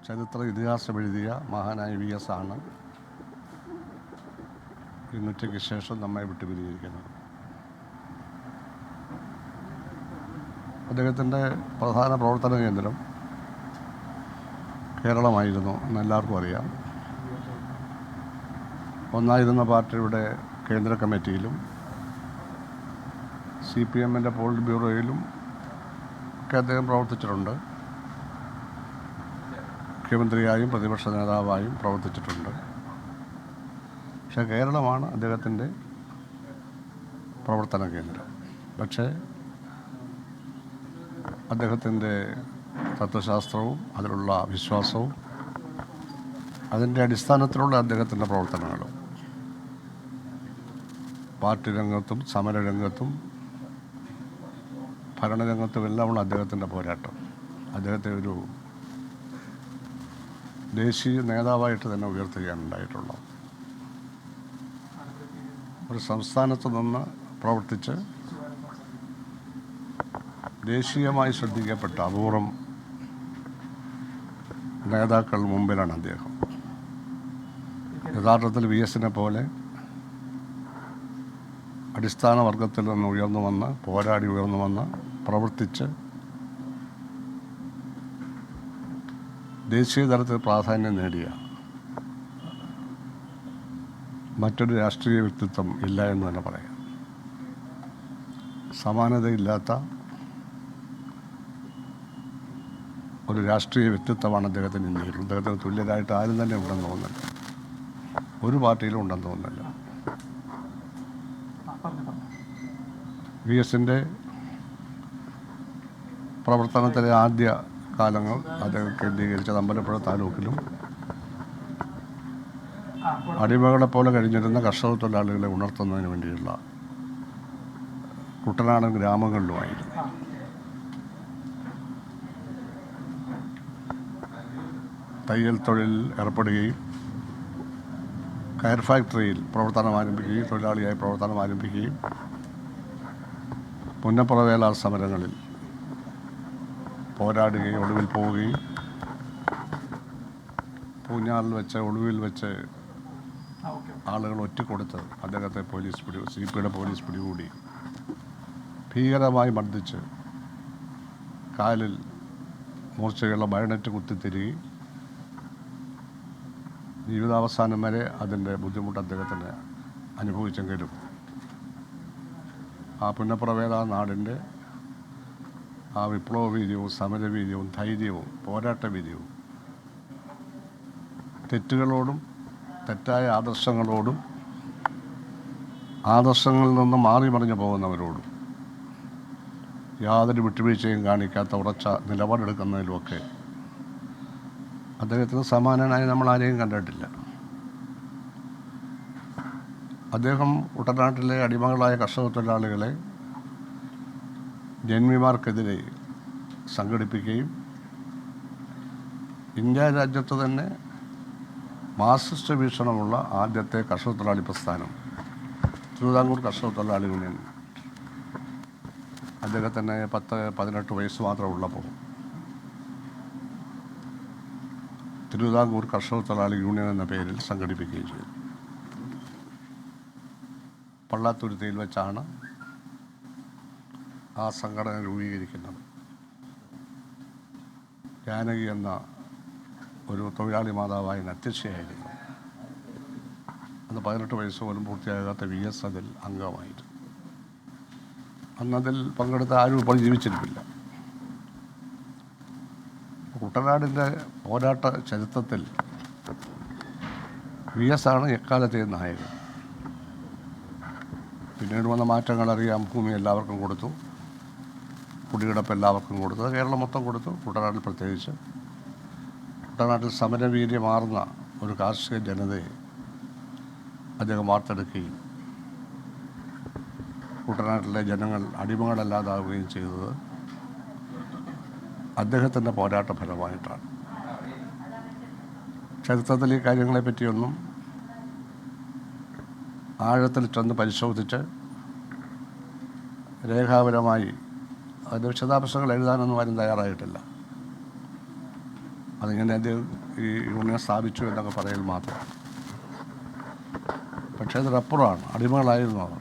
ചരിത്ര ഇതിഹാസം എഴുതിയ മഹാനായ VS ആണ് ഇന്നുച്ചയ്ക്ക് ശേഷം നമ്മെ വിട്ടു പിരിഞ്ഞിരിക്കുന്നത്. അദ്ദേഹത്തിൻ്റെ പ്രധാന പ്രവർത്തന കേന്ദ്രം കേരളമായിരുന്നു എന്നെല്ലാവർക്കും അറിയാം. ഒന്നായിരുന്ന പാർട്ടിയുടെ കേന്ദ്ര കമ്മിറ്റിയിലും CPMൻ്റെ പോളിറ്റ് ബ്യൂറോയിലും ഒക്കെ അദ്ദേഹം പ്രവർത്തിച്ചിട്ടുണ്ട്. മുഖ്യമന്ത്രിയായും പ്രതിപക്ഷ നേതാവായും പ്രവർത്തിച്ചിട്ടുണ്ട്. പക്ഷേ കേരളമാണ് അദ്ദേഹത്തിൻ്റെ പ്രവർത്തന കേന്ദ്രം. പക്ഷേ അദ്ദേഹത്തിൻ്റെ തത്വശാസ്ത്രവും അതിലുള്ള വിശ്വാസവും അതിൻ്റെ അടിസ്ഥാനത്തിലുള്ള അദ്ദേഹത്തിൻ്റെ പ്രവർത്തനങ്ങളും പാർട്ടി രംഗത്തും സമരരംഗത്തും ഭരണരംഗത്തും എല്ലാമുള്ള അദ്ദേഹത്തിൻ്റെ പോരാട്ടം അദ്ദേഹത്തെ ഒരു ദേശീയ നേതാവായിട്ട് തന്നെ ഉയർത്തുകയാണ് ഉണ്ടായിട്ടുള്ളത്. ഒരു സംസ്ഥാനത്ത് നിന്ന് പ്രവർത്തിച്ച് ദേശീയമായി ശ്രദ്ധിക്കപ്പെട്ട അപൂർവം നേതാക്കൾ മുമ്പിലാണ് അദ്ദേഹം. യഥാർത്ഥത്തിൽ VSനെ പോലെ അടിസ്ഥാന വർഗത്തിൽ നിന്ന് ഉയർന്നു വന്ന് പോരാടി ഉയർന്നു വന്ന് പ്രവർത്തിച്ച് ദേശീയ തലത്തിൽ പ്രാധാന്യം നേടിയ മറ്റൊരു രാഷ്ട്രീയ വ്യക്തിത്വം ഇല്ല എന്ന് തന്നെ പറയാം. സമാനതയില്ലാത്ത ഒരു രാഷ്ട്രീയ വ്യക്തിത്വമാണ് അദ്ദേഹത്തിന് ഇന്ത്യയിൽ. അദ്ദേഹത്തിന് തുല്യരായിട്ട് ആരും തന്നെ ഉണ്ടെന്ന് തോന്നുന്നില്ല, ഒരു പാർട്ടിയിലും ഉണ്ടെന്ന് തോന്നുന്നില്ല. VSൻ്റെ പ്രവർത്തനത്തിലെ ആദ്യ കാലങ്ങൾ അദ്ദേഹം കേന്ദ്രീകരിച്ചത് അമ്പലപ്പുഴ താലൂക്കിലും അടിമകളെപ്പോലെ കഴിഞ്ഞിരുന്ന കർഷക തൊഴിലാളികളെ ഉണർത്തുന്നതിന് വേണ്ടിയുള്ള കുട്ടനാടൻ ഗ്രാമങ്ങളിലുമായിരുന്നു. തയ്യൽ തൊഴിലിൽ ഏർപ്പെടുകയും കയർ ഫാക്ടറിയിൽ പ്രവർത്തനം ആരംഭിക്കുകയും തൊഴിലാളിയായി പ്രവർത്തനം ആരംഭിക്കുകയും പുന്നപ്രവേല സമരങ്ങളിൽ പോരാടുകയും ഒടുവിൽ പോവുകയും പൂഞ്ഞാറിൽ വെച്ച് ഒടുവിൽ വെച്ച് ആളുകൾ ഒറ്റിക്കൊടുത്ത് അദ്ദേഹത്തെ CPയുടെ പോലീസ് പിടികൂടി ഭീകരമായി മർദ്ദിച്ച് കാലിൽ മൂർച്ചയുള്ള ബയണറ്റ് കുത്തിത്തിരികി ജീവിതാവസാനം വരെ അതിൻ്റെ ബുദ്ധിമുട്ട് അദ്ദേഹത്തിന് അനുഭവിച്ചെങ്കിലും ആ പുന്നപ്രവേല നാടിൻ്റെ ആ വിപ്ലവ വീര്യവും സമരവീര്യവും ധൈര്യവും പോരാട്ട വീര്യവും തെറ്റുകളോടും തെറ്റായ ആദർശങ്ങളോടും ആദർശങ്ങളിൽ നിന്ന് മാറി മറിഞ്ഞു പോകുന്നവരോടും യാതൊരു വിട്ടുവീഴ്ചയും കാണിക്കാത്ത ഉറച്ച നിലപാടെടുക്കുന്നതിലുമൊക്കെ അദ്ദേഹത്തിന് സമാനനായി നമ്മൾ ആരെയും കണ്ടിട്ടില്ല. അദ്ദേഹം കുട്ടനാട്ടിലെ അടിമകളായ കർഷക തൊഴിലാളികളെ ജന്മിമാർക്കെതിരെ സംഘടിപ്പിക്കുകയും ഇന്ത്യ രാജ്യത്ത് തന്നെ മാർക്സിസ്റ്റ് വീക്ഷണമുള്ള ആദ്യത്തെ കർഷക തൊഴിലാളി പ്രസ്ഥാനം തിരുവിതാംകൂർ കർഷക തൊഴിലാളി യൂണിയൻ അദ്ദേഹത്തിന് 10-18 വയസ്സ് മാത്രം ഉള്ളപ്പോൾ തിരുവിതാംകൂർ കർഷക തൊഴിലാളി യൂണിയൻ എന്ന പേരിൽ സംഘടിപ്പിക്കുകയും ചെയ്തു. പള്ളാത്തുരുത്തിയിൽ വെച്ചാണ് ആ സംഘടന രൂപീകരിക്കുന്നത്. ജാനകി എന്ന ഒരു തൊഴിലാളി മാതാവായി അധ്യക്ഷയായിരുന്നു. അന്ന് 18 വയസ്സ് പോലും പൂർത്തിയാകാത്ത VS അതിൽ അംഗമായിരുന്നു. അന്നതിൽ പങ്കെടുത്ത ആരും ഇപ്പോൾ ജീവിച്ചിരിപ്പില്ല. കുട്ടനാടിൻ്റെ പോരാട്ട ചരിത്രത്തിൽ VS ആണ് എക്കാലത്തെയും നായകൻ. പിന്നീട് വന്ന മാറ്റങ്ങൾ അറിയാം. ഭൂമി എല്ലാവർക്കും കൊടുത്തു, കുടികിടപ്പ് എല്ലാവർക്കും കൊടുത്തു, കേരളം മൊത്തം കൊടുത്തു. കുട്ടനാട്ടിൽ പ്രത്യേകിച്ച് കുട്ടനാട്ടിൽ സമരവീര്യമാർന്ന ഒരു കാർഷിക ജനതയെ അദ്ദേഹം വാർത്തെടുക്കുകയും കുട്ടനാട്ടിലെ ജനങ്ങൾ അടിമകളല്ലാതാവുകയും ചെയ്തത് അദ്ദേഹത്തിൻ്റെ പോരാട്ട ഫലമായിട്ടാണ്. ചരിത്രത്തിൽ ഈ കാര്യങ്ങളെപ്പറ്റിയൊന്നും ആഴത്തിൽ ചെന്ന് പരിശോധിച്ച് രേഖാപരമായി അതിൻ്റെ വിശദാംശങ്ങൾ എഴുതാനൊന്നും ആരും തയ്യാറായിട്ടില്ല. അതിങ്ങനെ അദ്ദേഹം ഈ യൂണിയൻ സ്ഥാപിച്ചു എന്നൊക്കെ പറയൽ മാത്രം. പക്ഷേ അതിനപ്പുറമാണ്, അടിമകളായിരുന്നു അവർ.